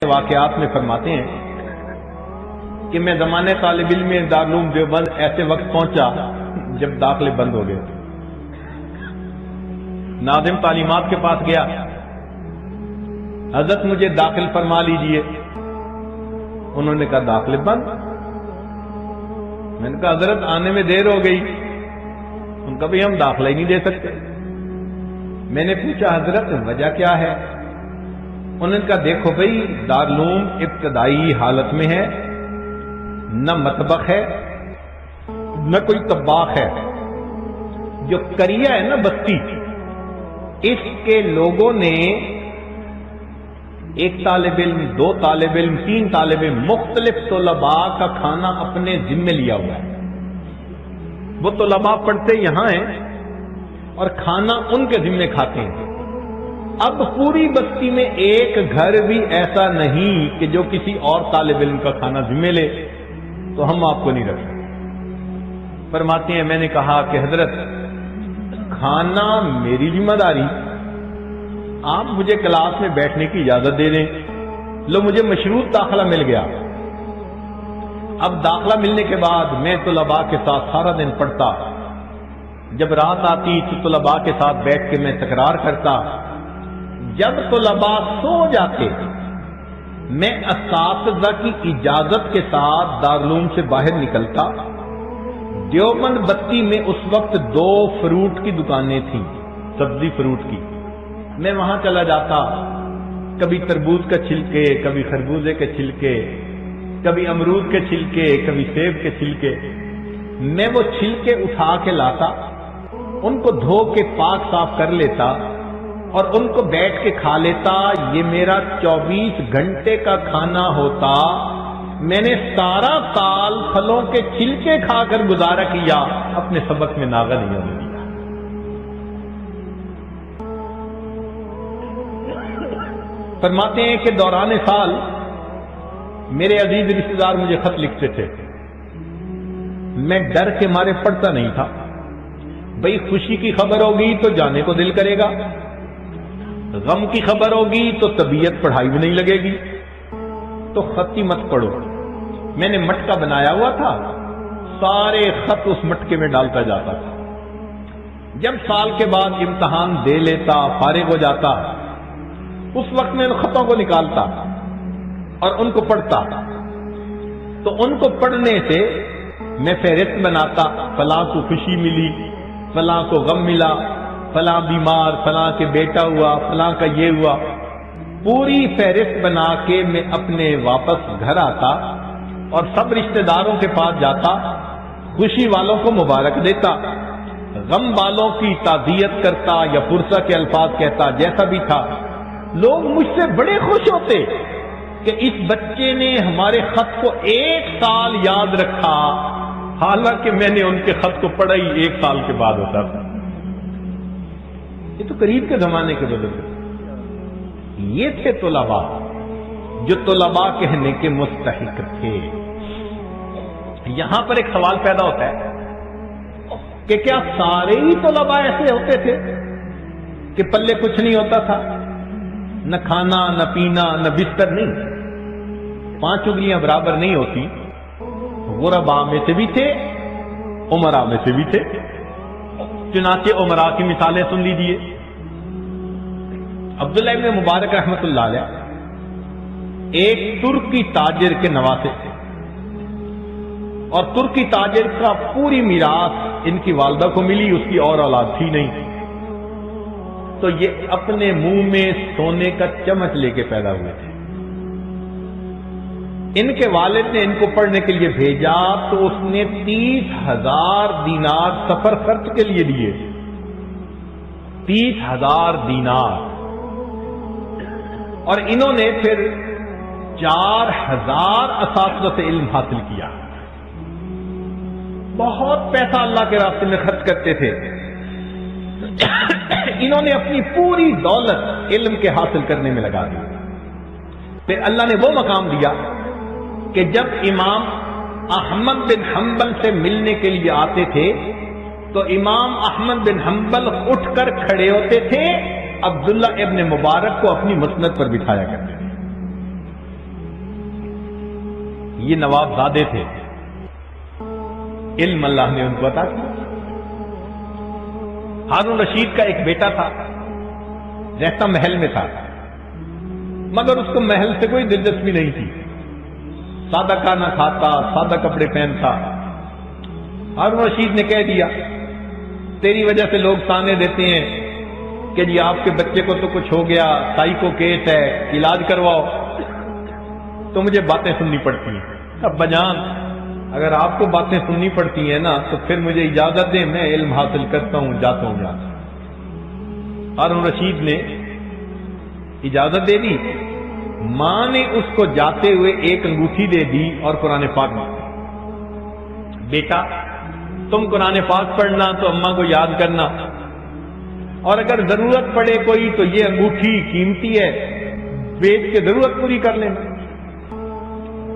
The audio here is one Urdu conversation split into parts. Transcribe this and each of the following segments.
واقعات میں فرماتے ہیں کہ میں زمانے طالب علم میں دارالعلوم دیوبند ایسے وقت پہنچا جب داخلے بند ہو گئے. ناظم تعلیمات کے پاس گیا، حضرت مجھے داخل فرما لیجئے. انہوں نے کہا داخلے بند. میں نے کہا حضرت آنے میں دیر ہو گئی. ان کا بھی ہم داخلہ ہی نہیں دے سکتے. میں نے پوچھا حضرت وجہ کیا ہے؟ انہوں نے کہا دیکھو بھئی دارالعلوم ابتدائی حالت میں ہے، نہ مطبخ ہے نہ کوئی طباخ ہے. جو کریا ہے نا بستی، اس کے لوگوں نے ایک طالب علم، 2 طالب علم، 3 طالب علم، مختلف طلباء کا کھانا اپنے ذمے لیا ہوا ہے. وہ طلباء پڑھتے یہاں ہیں اور کھانا ان کے ذمے کھاتے ہیں. اب پوری بستی میں ایک گھر بھی ایسا نہیں کہ جو کسی اور طالب علم کا کھانا ذمے لے، تو ہم آپ کو نہیں رکھ سکتے. فرماتے ہیں میں نے کہا کہ حضرت کھانا میری ذمہ داری، آپ مجھے کلاس میں بیٹھنے کی اجازت دے دیں. لو مجھے مشروط داخلہ مل گیا. اب داخلہ ملنے کے بعد میں طلباء کے ساتھ سارا دن پڑھتا. جب رات آتی تو طلباء کے ساتھ بیٹھ کے میں تکرار کرتا. جب طلباء سو جاتے میں اساتذہ کی اجازت کے ساتھ دارالعلوم سے باہر نکلتا. دیوبند بستی میں اس وقت 2 فروٹ کی دکانیں تھیں، سبزی فروٹ کی. میں وہاں چلا جاتا. کبھی تربوز کا چھلکے، کبھی خربوزے کے چھلکے، کبھی امرود کے چھلکے، کبھی سیب کے چھلکے. میں وہ چھلکے اٹھا کے لاتا، ان کو دھو کے پاک صاف کر لیتا اور ان کو بیٹھ کے کھا لیتا. یہ میرا 24 گھنٹے کا کھانا ہوتا. میں نے سارا سال پھلوں کے چھلکے کھا کر گزارا کیا، اپنے سبق میں ناغہ نہیں ہونے دیا. فرماتے ہیں کہ دوران سال میرے عزیز رشتے دار مجھے خط لکھتے تھے. میں ڈر کے مارے پڑھتا نہیں تھا. بھئی خوشی کی خبر ہوگی تو جانے کو دل کرے گا، غم کی خبر ہوگی تو طبیعت پڑھائی میں نہیں لگے گی، تو خط ہی مت پڑھو. میں نے مٹکا بنایا ہوا تھا، سارے خط اس مٹکے میں ڈالتا جاتا تھا. جب سال کے بعد امتحان دے لیتا، فارغ ہو جاتا، اس وقت میں ان خطوں کو نکالتا اور ان کو پڑھتا. تو ان کو پڑھنے سے میں فہرست بناتا، فلاں کو خوشی ملی، فلاں کو غم ملا، فلاں بیمار، فلاں کے بیٹا ہوا، فلاں کا یہ ہوا. پوری فہرست بنا کے میں اپنے واپس گھر آتا اور سب رشتہ داروں کے پاس جاتا، خوشی والوں کو مبارک دیتا، غم والوں کی تعزیت کرتا یا پرسہ کے الفاظ کہتا، جیسا بھی تھا. لوگ مجھ سے بڑے خوش ہوتے کہ اس بچے نے ہمارے خط کو 1 سال یاد رکھا، حالانکہ میں نے ان کے خط کو پڑھا ہی 1 سال کے بعد ہوتا تھا. یہ تو قریب کے زمانے کے بزرگ تھے. یہ تھے طلباء جو طلباء کہنے کے مستحق تھے. یہاں پر ایک سوال پیدا ہوتا ہے کہ کیا سارے ہی طلباء ایسے ہوتے تھے کہ پلے کچھ نہیں ہوتا تھا، نہ کھانا نہ پینا نہ بستر؟ نہیں، 5 انگلیاں برابر نہیں ہوتی. غرباء میں سے بھی تھے، امراء میں سے بھی تھے. چنانچہ امراء کی مثالیں سن لیجیے. عبداللہ ابن مبارک رحمۃ اللہ علیہ ایک ترکی تاجر کے نواسے تھے، اور ترکی تاجر کا پوری میراث ان کی والدہ کو ملی، اس کی اور اولاد تھی نہیں. تو یہ اپنے منہ میں سونے کا چمچ لے کے پیدا ہوئے تھے. ان کے والد نے ان کو پڑھنے کے لیے بھیجا تو اس نے 30,000 دینار سفر خرچ کے لیے دیے. 30,000 دینار. اور انہوں نے پھر 4,000 اساتذہ سے علم حاصل کیا. بہت پیسہ اللہ کے راستے میں خرچ کرتے تھے. انہوں نے اپنی پوری دولت علم کے حاصل کرنے میں لگا دی. پھر اللہ نے وہ مقام دیا کہ جب امام احمد بن حنبل سے ملنے کے لیے آتے تھے تو امام احمد بن حنبل اٹھ کر کھڑے ہوتے تھے، عبداللہ ابن مبارک کو اپنی مسند پر بٹھایا کرتے تھے. یہ نواب زادے تھے، علم اللہ نے ان کو عطا کیا۔ ہارون رشید کا ایک بیٹا تھا، رہتا محل میں تھا، مگر اس کو محل سے کوئی دلچسپی نہیں تھی، سادہ کھانا کھاتا، سادہ کپڑے پہنتا۔ ہارون رشید نے کہہ دیا تیری وجہ سے لوگ تانے دیتے ہیں کہ جی آپ کے بچے کو تو کچھ ہو گیا، تائی کو کیس ہے، علاج کرواؤ، تو مجھے باتیں سننی پڑتی ہیں۔ ابا جان اگر آپ کو باتیں سننی پڑتی ہیں نا تو پھر مجھے اجازت دیں، میں علم حاصل کرتا ہوں، جاتا ہوں جاتا۔ ہارون رشید نے اجازت دے دی، ماں نے اس کو جاتے ہوئے ایک انگوٹھی دے دی اور قرآن پاک میں، بیٹا تم قرآن پاک پڑھنا تو اماں کو یاد کرنا، اور اگر ضرورت پڑے کوئی تو یہ انگوٹھی قیمتی ہے، بیچ کے ضرورت پوری کر لینا۔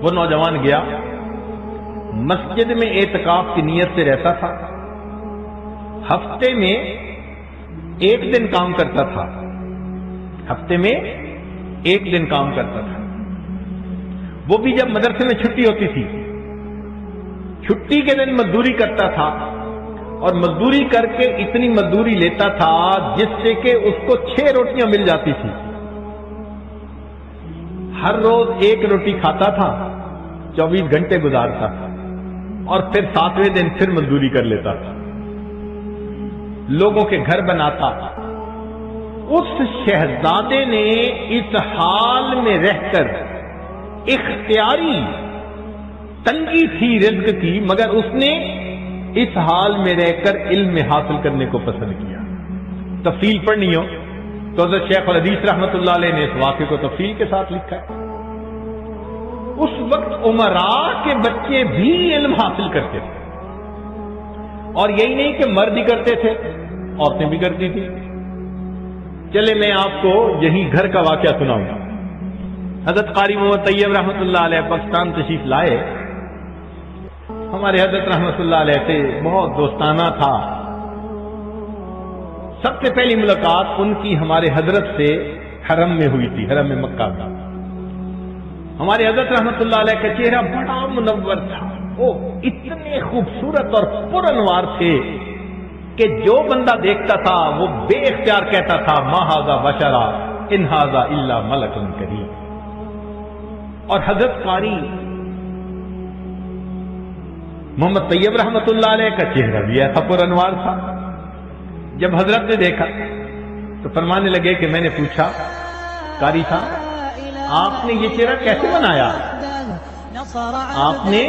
وہ نوجوان گیا، مسجد میں اعتکاف کی نیت سے رہتا تھا، ہفتے میں ایک دن کام کرتا تھا، ہفتے میں ایک دن کام کرتا تھا، وہ بھی جب مدرسے میں چھٹی ہوتی تھی، چھٹی کے دن مزدوری کرتا تھا، اور مزدوری کر کے اتنی مزدوری لیتا تھا جس سے کہ اس کو 6 روٹیاں مل جاتی تھی، ہر روز 1 روٹی کھاتا تھا، 24 گھنٹے گزارتا تھا، اور پھر 7ویں دن پھر مزدوری کر لیتا تھا، لوگوں کے گھر بناتا۔ اس شہزادے نے اس حال میں رہ کر، اختیاری تنگی تھی رزق کی، مگر اس نے اس حال میں رہ کر علم حاصل کرنے کو پسند کیا۔ تفصیل پڑھنی ہو تو حضرت شیخ الحدیث رحمۃ اللہ علیہ نے اس واقعے کو تفصیل کے ساتھ لکھا ہے۔ اس وقت عمراء کے بچے بھی علم حاصل کرتے تھے، اور یہی نہیں کہ مرد ہی کرتے تھے، عورتیں بھی کرتی تھی۔ چلے میں آپ کو یہی گھر کا واقعہ سناؤں گا۔ حضرت قاری محمد طیب رحمۃ اللہ علیہ پاکستان تشریف لائے، ہمارے حضرت رحمۃ اللہ علیہ سے بہت دوستانہ تھا۔ سب سے پہلی ملاقات ان کی ہمارے حضرت سے حرم میں ہوئی تھی، حرم مکہ میں۔ ہمارے حضرت رحمۃ اللہ علیہ کا چہرہ بڑا منور تھا، وہ اتنے خوبصورت اور پرانوار تھے کہ جو بندہ دیکھتا تھا وہ بے اختیار کہتا تھا ما ھذا بشرا ان ھذا الا ملک کریم۔ اور حضرت قاری محمد طیب رحمۃ اللہ علیہ کا چہرہ بھی ایسا پرانوار تھا۔ جب حضرت نے دیکھا تو فرمانے لگے کہ میں نے پوچھا قاری صاحب آپ نے یہ چہرہ کیسے بنایا، آپ نے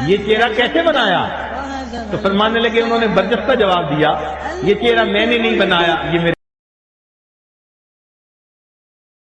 یہ چہرہ کیسے بنایا؟ تو فرمانے لگے، انہوں نے برجستہ جواب دیا، یہ چہرہ میں نے نہیں بنایا، یہ میرے